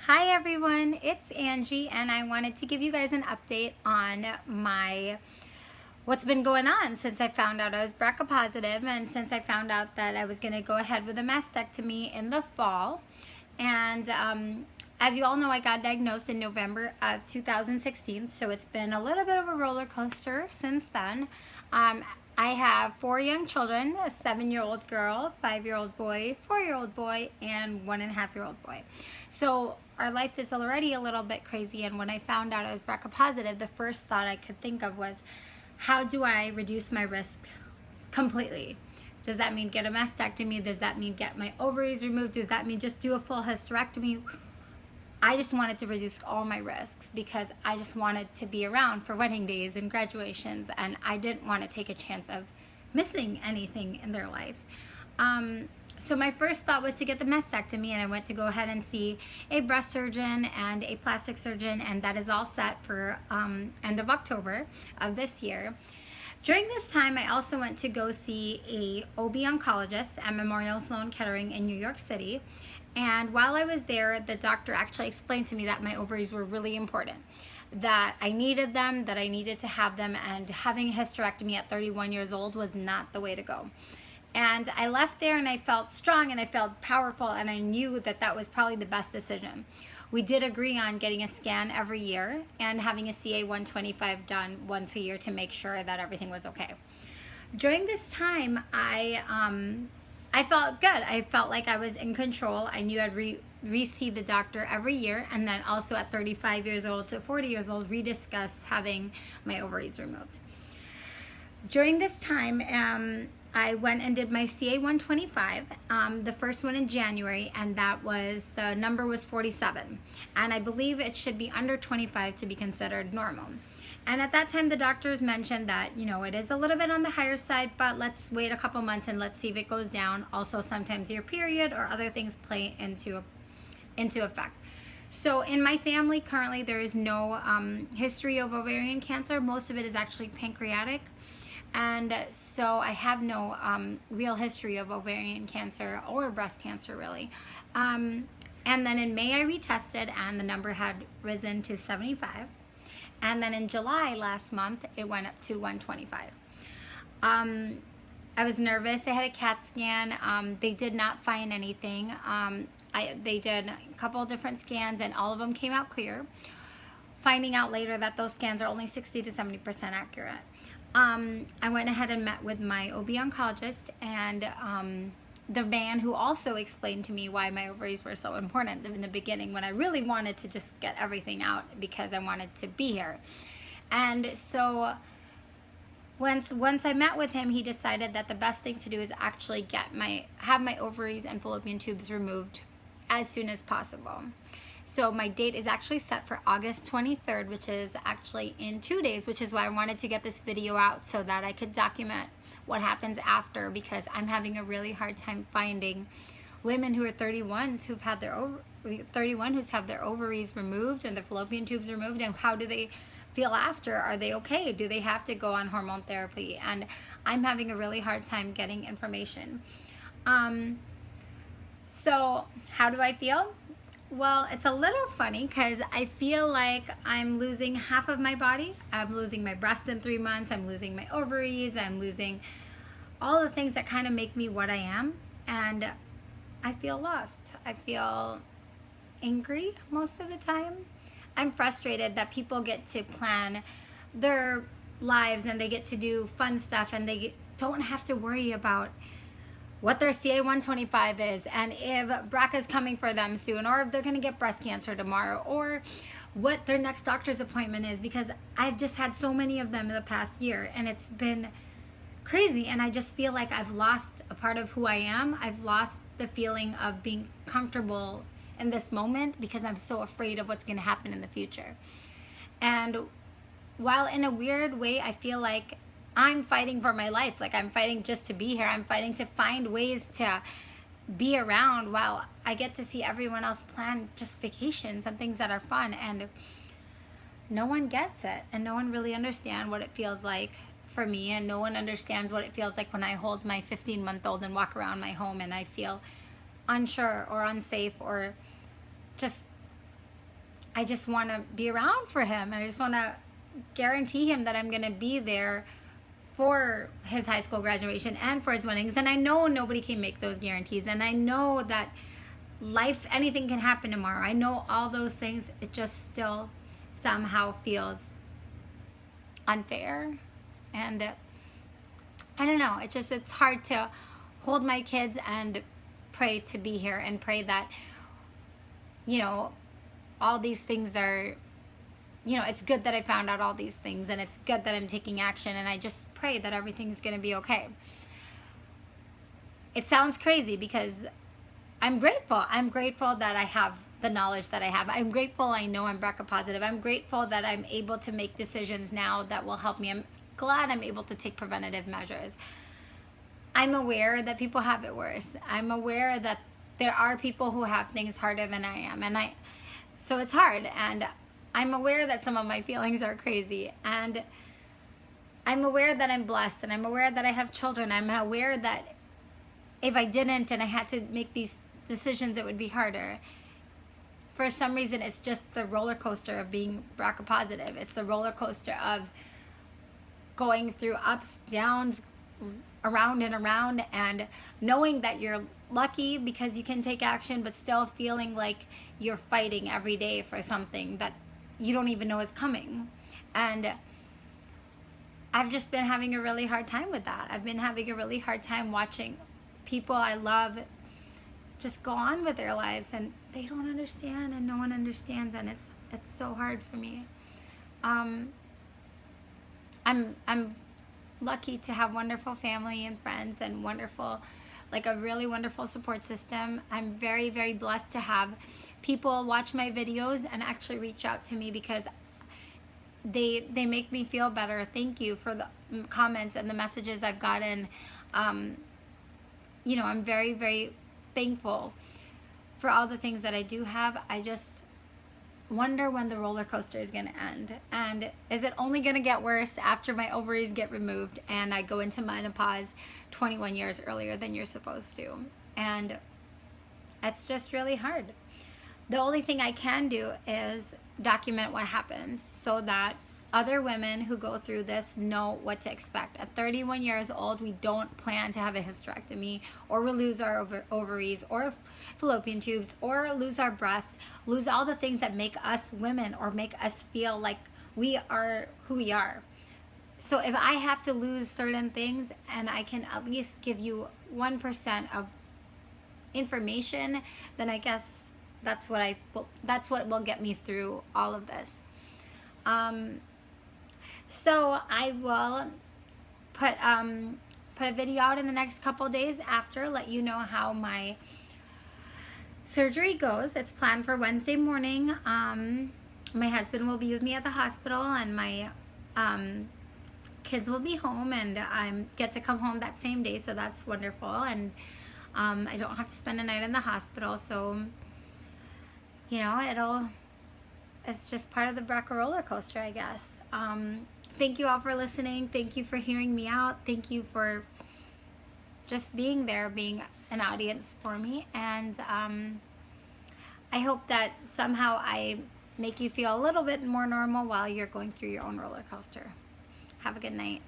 Hi everyone, it's Angie and I wanted to give you guys an update on what's been going on since I found out I was BRCA positive and since I found out that I was going to go ahead with a mastectomy in the fall. And as you all know, I got diagnosed in November of 2016, so it's been a little bit of a roller coaster since then. I have 4 young children, a 7-year-old girl, 5-year-old boy, 4-year-old boy, and 1.5-year-old boy. So our life is already a little bit crazy, and when I found out I was BRCA positive, the first thought I could think of was, how do I reduce my risk completely? Does that mean get a mastectomy? Does that mean get my ovaries removed? Does that mean just do a full hysterectomy? I just wanted to reduce all my risks because I just wanted to be around for wedding days and graduations, and I didn't want to take a chance of missing anything in their life. So my first thought was to get the mastectomy, and I went to go ahead and see a breast surgeon and a plastic surgeon, and that is all set for end of October of this year. During this time, I also went to go see a OB oncologist at Memorial Sloan Kettering in New York City. And while I was there, the doctor actually explained to me that my ovaries were really important, that I needed them, that I needed to have them, and having a hysterectomy at 31 years old was not the way to go. And I left there and I felt strong and I felt powerful, and I knew that that was probably the best decision. We did agree on getting a scan every year and having a CA 125 done once a year to make sure that everything was okay. During this time, I felt good. I felt like I was in control. I knew I'd re-see the doctor every year, and then also at 35 years old to 40 years old, rediscuss having my ovaries removed. During this time, I went and did my CA 125, the first one in January, and the number was 47. And I believe it should be under 25 to be considered normal. And at that time, the doctors mentioned that, it is a little bit on the higher side, but let's wait a couple months and let's see if it goes down. Also, sometimes your period or other things play into effect. So in my family, currently, there is no history of ovarian cancer. Most of it is actually pancreatic. And so I have no real history of ovarian cancer or breast cancer, really. And then in May, I retested, and the number had risen to 75. And then in July last month, it went up to 125. I was nervous. I had a CAT scan. They did not find anything. They did a couple of different scans, and all of them came out clear. Finding out later that those scans are only 60 to 70% accurate. I went ahead and met with my OB oncologist, and the man who also explained to me why my ovaries were so important in the beginning, when I really wanted to just get everything out because I wanted to be here. And so once I met with him, he decided that the best thing to do is actually have my ovaries and fallopian tubes removed as soon as possible. So my date is actually set for August 23rd, which is actually in 2 days, which is why I wanted to get this video out so that I could document what happens after, because I'm having a really hard time finding women who are 31s who've had their who's had their ovaries removed and the fallopian tubes removed, and how do they feel after? Are they okay? Do they have to go on hormone therapy? And I'm having a really hard time getting information. So how do I feel? Well, it's a little funny because I feel like I'm losing half of my body. I'm losing my breast in 3 months. I'm losing my ovaries. I'm losing all the things that kind of make me what I am. And I feel lost. I feel angry most of the time. I'm frustrated that people get to plan their lives and they get to do fun stuff, and they don't have to worry about what their CA 125 is, and if BRCA is coming for them soon, or if they're going to get breast cancer tomorrow, or what their next doctor's appointment is, because I've just had so many of them in the past year, and it's been crazy, and I just feel like I've lost a part of who I am. I've lost the feeling of being comfortable in this moment because I'm so afraid of what's going to happen in the future. And while in a weird way, I feel like I'm fighting for my life. Like, I'm fighting just to be here. I'm fighting to find ways to be around while I get to see everyone else plan just vacations and things that are fun. And no one gets it. And no one really understands what it feels like for me. And no one understands what it feels like when I hold my 15-month-old and walk around my home and I feel unsure or unsafe or just I just want to be around for him. And I just want to guarantee him that I'm going to be there for his high school graduation and for his weddings. And I know nobody can make those guarantees. And I know that life, anything can happen tomorrow. I know all those things. It just still somehow feels unfair. And I don't know. It's hard to hold my kids and pray to be here and pray that, you know, all these things are, you know, it's good that I found out all these things, and it's good that I'm taking action, and I just pray that everything's going to be okay. It sounds crazy because I'm grateful. I'm grateful that I have the knowledge that I have. I'm grateful I know I'm BRCA positive. I'm grateful that I'm able to make decisions now that will help me. I'm glad I'm able to take preventative measures. I'm aware that people have it worse. I'm aware that there are people who have things harder than I am, and so it's hard, and I'm aware that some of my feelings are crazy, and I'm aware that I'm blessed, and I'm aware that I have children. I'm aware that if I didn't and I had to make these decisions, it would be harder. For some reason, it's just the roller coaster of being BRCA positive. It's the roller coaster of going through ups, downs, around and around, and knowing that you're lucky because you can take action, but still feeling like you're fighting every day for something that you don't even know is coming. And I've just been having a really hard time with that. I've been having a really hard time watching people I love just go on with their lives, and they don't understand, and no one understands, and it's so hard for me. I'm lucky to have wonderful family and friends and wonderful, like a really wonderful support system. I'm very, very blessed to have people watch my videos and actually reach out to me because they make me feel better. Thank you for the comments and the messages I've gotten. You know, I'm very, very thankful for all the things that I do have. I just wonder when the roller coaster is going to end, and is it only going to get worse after my ovaries get removed and I go into menopause 21 years earlier than you're supposed to. And it's just really hard. The only thing I can do is document what happens so that other women who go through this know what to expect. At 31 years old, we don't plan to have a hysterectomy, or we'll lose our ovaries or fallopian tubes, or lose our breasts, lose all the things that make us women or make us feel like we are who we are. So if I have to lose certain things and I can at least give you 1% of information, then I guess that's what will get me through all of this. So I will put a video out in the next couple days after, let you know how my surgery goes. It's planned for Wednesday morning. My husband will be with me at the hospital, and my kids will be home, and I get to come home that same day, so that's wonderful. And I don't have to spend a night in the hospital, so you know, it's just part of the BRCA roller coaster, I guess. Thank you all for listening. Thank you for hearing me out. Thank you for just being there, being an audience for me. And I hope that somehow I make you feel a little bit more normal while you're going through your own roller coaster. Have a good night.